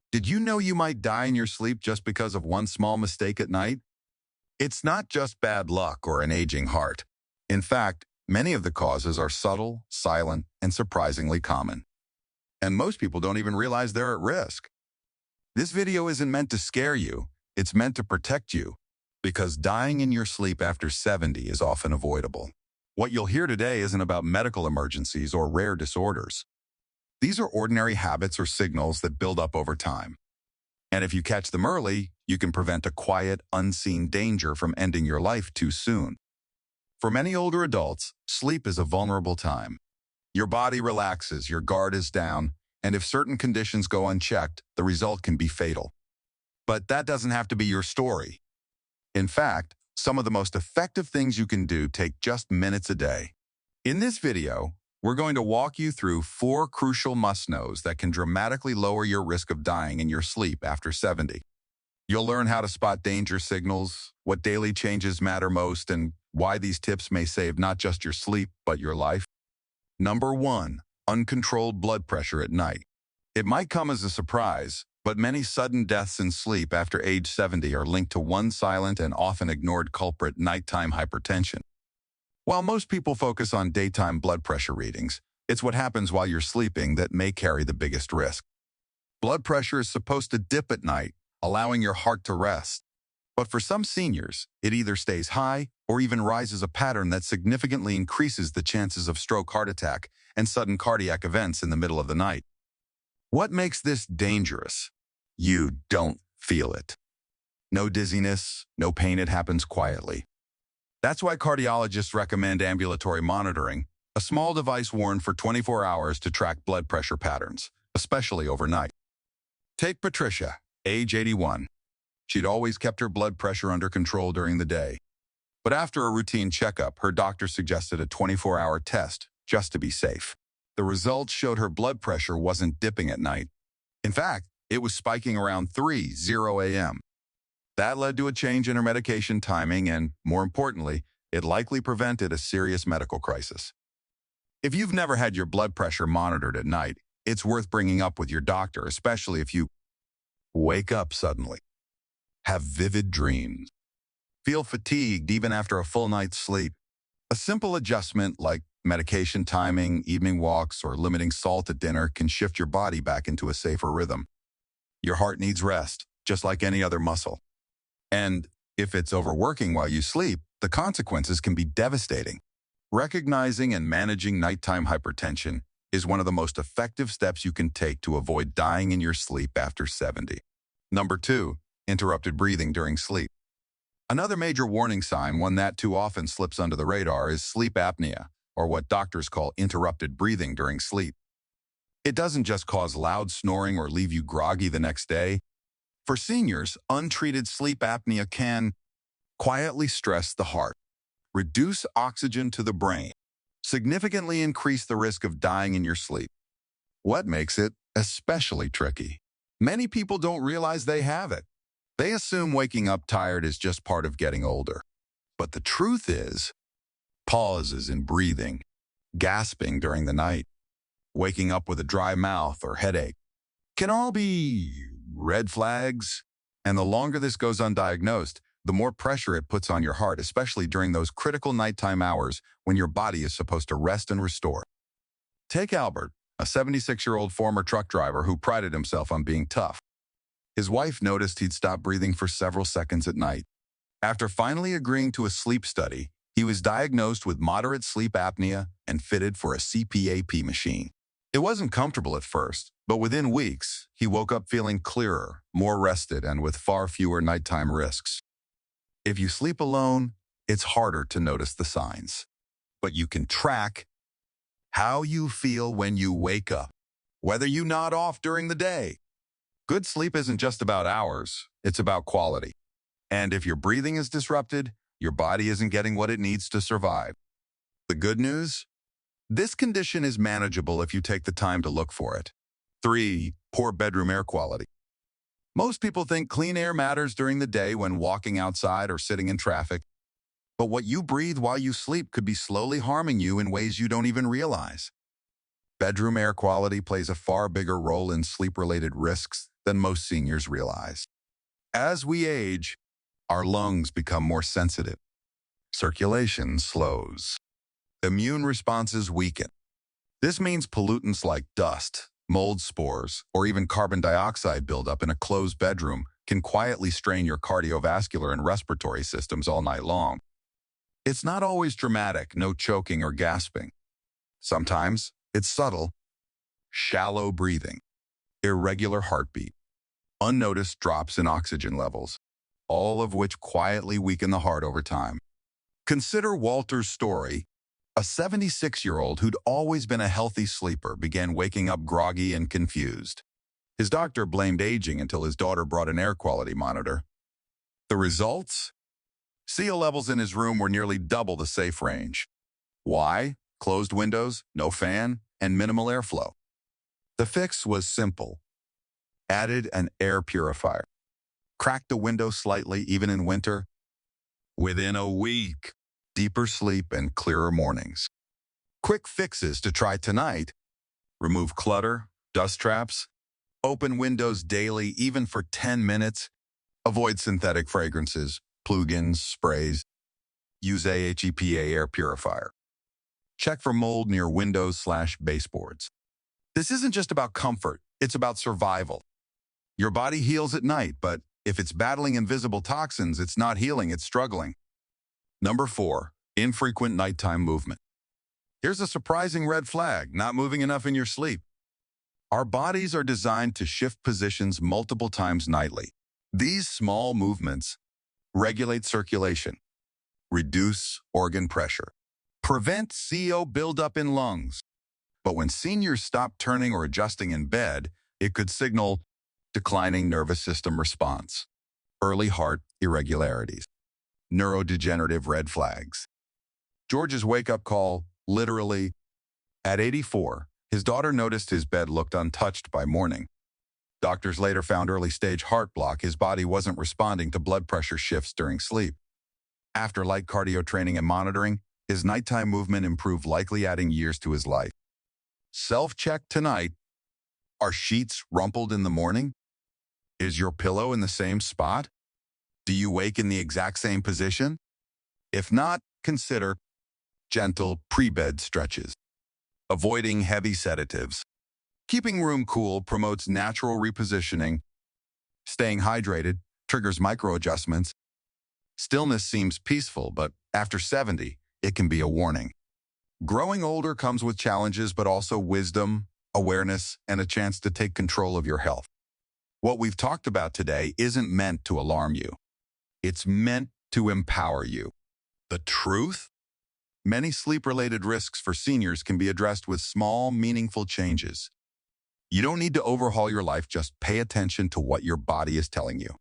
Did you know you might die in your sleep just because of one small mistake at night? It's not just bad luck or an aging heart. In fact, many of the causes are subtle, silent, and surprisingly common. And most people don't even realize they're at risk. This video isn't meant to scare you, it's meant to protect you, because dying in your sleep after 70 is often avoidable. What you'll hear today isn't about medical emergencies or rare disorders. These are ordinary habits or signals that build up over time. And if you catch them early, you can prevent a quiet, unseen danger from ending your life too soon. For many older adults, sleep is a vulnerable time. Your body relaxes, your guard is down, and if certain conditions go unchecked, the result can be fatal. But that doesn't have to be your story. In fact, some of the most effective things you can do take just minutes a day. In this video, we're going to walk you through 4 crucial must-knows that can dramatically lower your risk of dying in your sleep after 70. You'll learn how to spot danger signals, what daily changes matter most, and why these tips may save not just your sleep, but your life. Number 1, uncontrolled blood pressure at night. It might come as a surprise, but many sudden deaths in sleep after age 70 are linked to one silent and often ignored culprit: nighttime hypertension. While most people focus on daytime blood pressure readings, it's what happens while you're sleeping that may carry the biggest risk. Blood pressure is supposed to dip at night, allowing your heart to rest. But for some seniors, it either stays high or even rises, a pattern that significantly increases the chances of stroke, heart attack, and sudden cardiac events in the middle of the night. What makes this dangerous? You don't feel it. No dizziness, no pain, it happens quietly. That's why cardiologists recommend ambulatory monitoring, a small device worn for 24 hours to track blood pressure patterns, especially overnight. Take Patricia, age 81. She'd always kept her blood pressure under control during the day. But after a routine checkup, her doctor suggested a 24-hour test just to be safe. The results showed her blood pressure wasn't dipping at night. In fact, it was spiking around 3:00 a.m. That led to a change in her medication timing and, more importantly, it likely prevented a serious medical crisis. If you've never had your blood pressure monitored at night, it's worth bringing up with your doctor, especially if you wake up suddenly, have vivid dreams, feel fatigued even after a full night's sleep. A simple adjustment like medication timing, evening walks, or limiting salt at dinner can shift your body back into a safer rhythm. Your heart needs rest, just like any other muscle. And if it's overworking while you sleep, the consequences can be devastating. Recognizing and managing nighttime hypertension is one of the most effective steps you can take to avoid dying in your sleep after 70. Number 2, interrupted breathing during sleep. Another major warning sign, one that too often slips under the radar, is sleep apnea, or what doctors call interrupted breathing during sleep. It doesn't just cause loud snoring or leave you groggy the next day. For seniors, untreated sleep apnea can quietly stress the heart, reduce oxygen to the brain, significantly increase the risk of dying in your sleep. What makes it especially tricky? Many people don't realize they have it. They assume waking up tired is just part of getting older. But the truth is, pauses in breathing, gasping during the night, waking up with a dry mouth or headache can all be red flags. And the longer this goes undiagnosed, the more pressure it puts on your heart, especially during those critical nighttime hours when your body is supposed to rest and restore. Take Albert, a 76-year-old former truck driver who prided himself on being tough. His wife noticed he'd stop breathing for several seconds at night. After finally agreeing to a sleep study, he was diagnosed with moderate sleep apnea and fitted for a CPAP machine. It wasn't comfortable at first, but within weeks, he woke up feeling clearer, more rested, and with far fewer nighttime risks. If you sleep alone, it's harder to notice the signs, but you can track how you feel when you wake up, whether you nod off during the day. Good sleep isn't just about hours, it's about quality. And if your breathing is disrupted, your body isn't getting what it needs to survive. The good news? This condition is manageable if you take the time to look for it. 3, poor bedroom air quality. Most people think clean air matters during the day when walking outside or sitting in traffic. But what you breathe while you sleep could be slowly harming you in ways you don't even realize. Bedroom air quality plays a far bigger role in sleep-related risks than most seniors realize. As we age, our lungs become more sensitive. Circulation slows. Immune responses weaken. This means pollutants like dust, mold spores, or even carbon dioxide buildup in a closed bedroom can quietly strain your cardiovascular and respiratory systems all night long. It's not always dramatic, no choking or gasping. Sometimes it's subtle, shallow breathing, irregular heartbeat, unnoticed drops in oxygen levels, all of which quietly weaken the heart over time. Consider Walter's story. A 76-year-old who'd always been a healthy sleeper began waking up groggy and confused. His doctor blamed aging until his daughter brought an air quality monitor. The results? CO levels in his room were nearly double the safe range. Why? Closed windows, no fan, and minimal airflow. The fix was simple. Added an air purifier. Cracked the window slightly, even in winter. Within a week, deeper sleep and clearer mornings. Quick fixes to try tonight. Remove clutter, dust traps. Open windows daily, even for 10 minutes. Avoid synthetic fragrances, plugins, sprays. Use AHEPA air purifier. Check for mold near windows/baseboards. This isn't just about comfort, it's about survival. Your body heals at night, but if it's battling invisible toxins, it's not healing, it's struggling. Number 4, infrequent nighttime movement. Here's a surprising red flag, not moving enough in your sleep. Our bodies are designed to shift positions multiple times nightly. These small movements regulate circulation, reduce organ pressure, prevent CO buildup in lungs. But when seniors stop turning or adjusting in bed, it could signal declining nervous system response, early heart irregularities, neurodegenerative red flags. George's wake-up call, literally, at 84, his daughter noticed his bed looked untouched by morning. Doctors later found early-stage heart block. His body wasn't responding to blood pressure shifts during sleep. After light cardio training and monitoring, his nighttime movement improved, likely adding years to his life. Self-check tonight. Are sheets rumpled in the morning? Is your pillow in the same spot? Do you wake in the exact same position? If not, consider gentle pre-bed stretches. Avoiding heavy sedatives. Keeping room cool promotes natural repositioning. Staying hydrated triggers micro-adjustments. Stillness seems peaceful, but after 70, it can be a warning. Growing older comes with challenges, but also wisdom, awareness, and a chance to take control of your health. What we've talked about today isn't meant to alarm you. It's meant to empower you. The truth? Many sleep-related risks for seniors can be addressed with small, meaningful changes. You don't need to overhaul your life, just pay attention to what your body is telling you.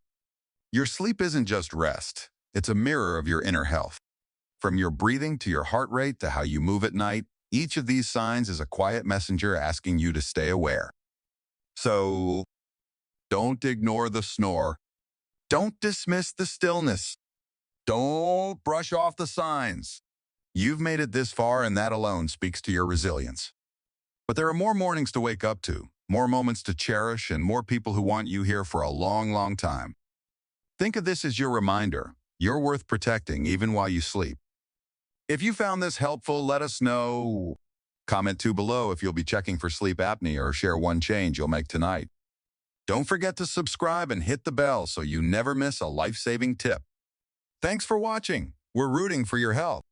Your sleep isn't just rest, it's a mirror of your inner health. From your breathing to your heart rate to how you move at night, each of these signs is a quiet messenger asking you to stay aware. So, don't ignore the snore. Don't dismiss the stillness. Don't brush off the signs. You've made it this far, and that alone speaks to your resilience. But there are more mornings to wake up to, more moments to cherish, and more people who want you here for a long, long time. Think of this as your reminder. You're worth protecting even while you sleep. If you found this helpful, let us know. Comment below if you'll be checking for sleep apnea, or share one change you'll make tonight. Don't forget to subscribe and hit the bell so you never miss a life-saving tip. Thanks for watching. We're rooting for your health.